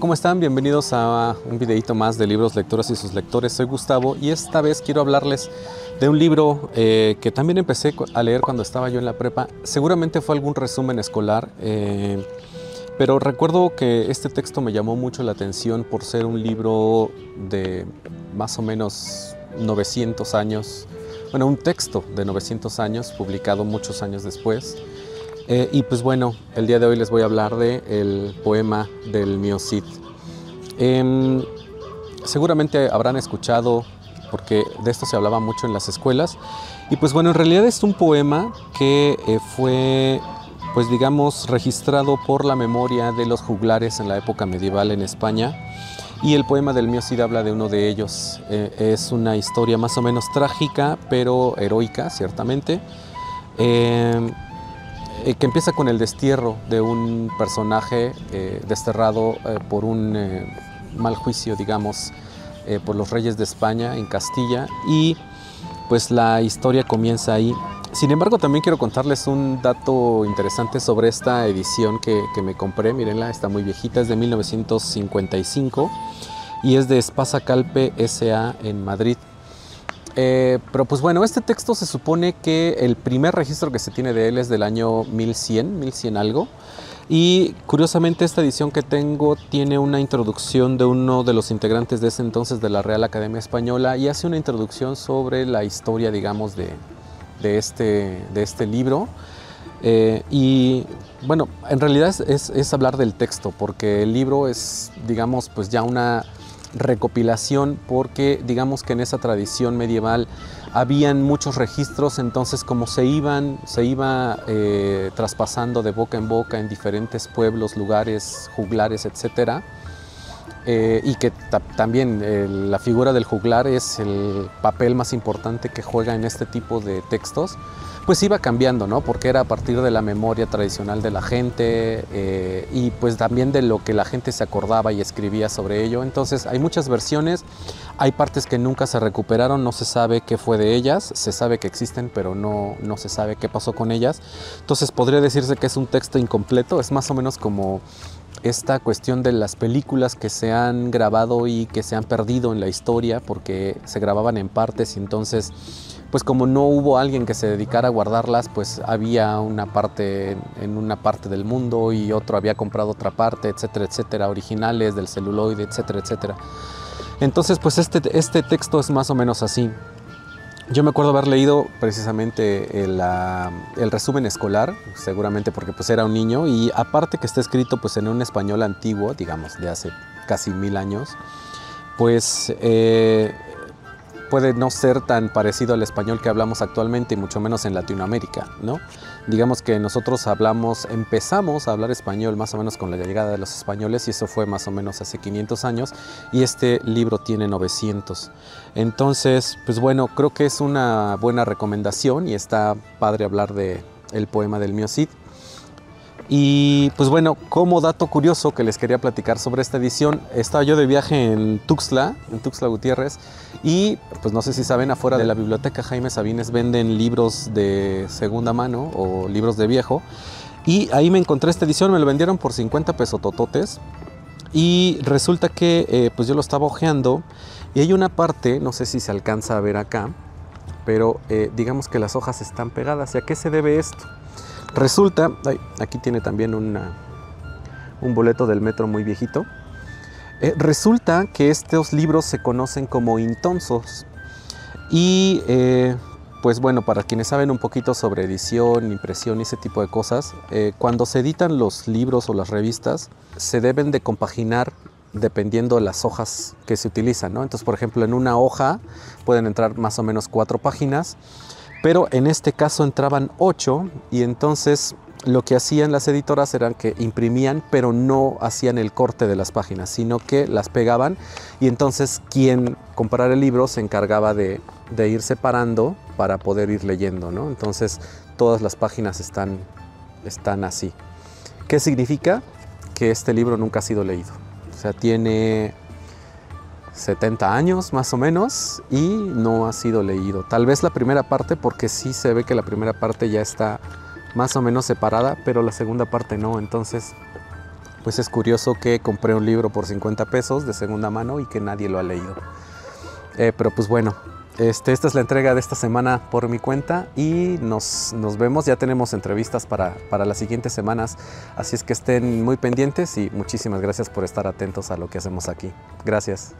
¿cómo están? Bienvenidos a un videito más de libros, lecturas y sus lectores. Soy Gustavo y esta vez quiero hablarles de un libro que también empecé a leer cuando estaba yo en la prepa. Seguramente fue algún resumen escolar, pero recuerdo que este texto me llamó mucho la atención por ser un libro de más o menos 900 años, bueno, un texto de 900 años, publicado muchos años después. Y pues bueno, el día de hoy les voy a hablar del poema del Mio Cid. Seguramente habrán escuchado, porque de esto se hablaba mucho en las escuelas. Y pues bueno, en realidad es un poema que fue, pues digamos, registrado por la memoria de los juglares en la época medieval en España. Y el poema del Mio Cid habla de uno de ellos. Es una historia más o menos trágica, pero heroica, ciertamente. Que empieza con el destierro de un personaje desterrado por un mal juicio, digamos, por los reyes de España en Castilla, y pues la historia comienza ahí. Sin embargo, también quiero contarles un dato interesante sobre esta edición que me compré. Mírenla, está muy viejita, es de 1955 y es de Espasa Calpe S.A. en Madrid. Pero pues bueno, este texto se supone que el primer registro que se tiene de él es del año 1100 algo. Y curiosamente esta edición que tengo tiene una introducción de uno de los integrantes de ese entonces de la Real Academia Española, y hace una introducción sobre la historia, digamos, de este libro. Y bueno, en realidad es hablar del texto, porque el libro es, digamos, pues ya una recopilación, porque digamos que en esa tradición medieval habían muchos registros. Entonces, como se iba traspasando de boca en boca en diferentes pueblos, lugares, juglares, etcétera, y que también la figura del juglar es el papel más importante que juega en este tipo de textos, pues iba cambiando, ¿no? Porque era a partir de la memoria tradicional de la gente, y pues también de lo que la gente se acordaba y escribía sobre ello. Entonces hay muchas versiones, hay partes que nunca se recuperaron, no se sabe qué fue de ellas, se sabe que existen, pero no se sabe qué pasó con ellas. Entonces podría decirse que es un texto incompleto. Es más o menos como esta cuestión de las películas que se han grabado y que se han perdido en la historia porque se grababan en partes, y entonces pues como no hubo alguien que se dedicara a guardarlas, pues había una parte en una parte del mundo y otro había comprado otra parte, etcétera, etcétera, originales del celuloide, etcétera, etcétera. Entonces pues este texto es más o menos así. Yo me acuerdo haber leído precisamente el resumen escolar, seguramente porque pues era un niño, y aparte que está escrito pues en un español antiguo, digamos de hace casi 1000 años, pues puede no ser tan parecido al español que hablamos actualmente, y mucho menos en Latinoamérica, ¿no? Digamos que nosotros empezamos a hablar español más o menos con la llegada de los españoles, y eso fue más o menos hace 500 años, y este libro tiene 900. Entonces, pues bueno, creo que es una buena recomendación, y está padre hablar del poema del Mio Cid. Y pues bueno, como dato curioso que les quería platicar sobre esta edición, estaba yo de viaje en Tuxtla Gutiérrez, y pues no sé si saben, afuera de la biblioteca Jaime Sabines venden libros de segunda mano o libros de viejo, y ahí me encontré esta edición. Me lo vendieron por 50 pesos tototes, y resulta que pues yo lo estaba hojeando, y hay una parte, no sé si se alcanza a ver acá, pero digamos que las hojas están pegadas. ¿Y a qué se debe esto? Resulta, aquí tiene también un boleto del metro muy viejito. Resulta que estos libros se conocen como intonsos. Y pues bueno, para quienes saben un poquito sobre edición, impresión y ese tipo de cosas, cuando se editan los libros o las revistas, se deben de compaginar dependiendo de las hojas que se utilizan, ¿no? Entonces, por ejemplo, en una hoja pueden entrar más o menos 4 páginas, pero en este caso entraban 8, y entonces lo que hacían las editoras era que imprimían, pero no hacían el corte de las páginas, sino que las pegaban, y entonces quien comprara el libro se encargaba de ir separando para poder ir leyendo, ¿no? Entonces todas las páginas están así. ¿Qué significa? Que este libro nunca ha sido leído. O sea, tiene 70 años más o menos y no ha sido leído. Tal vez la primera parte, porque sí se ve que la primera parte ya está más o menos separada, pero la segunda parte no. Entonces pues es curioso que compré un libro por 50 pesos de segunda mano y que nadie lo ha leído. Pero pues bueno, esta es la entrega de esta semana por mi cuenta y nos vemos. Ya tenemos entrevistas para las siguientes semanas, así es que estén muy pendientes y muchísimas gracias por estar atentos a lo que hacemos aquí. Gracias.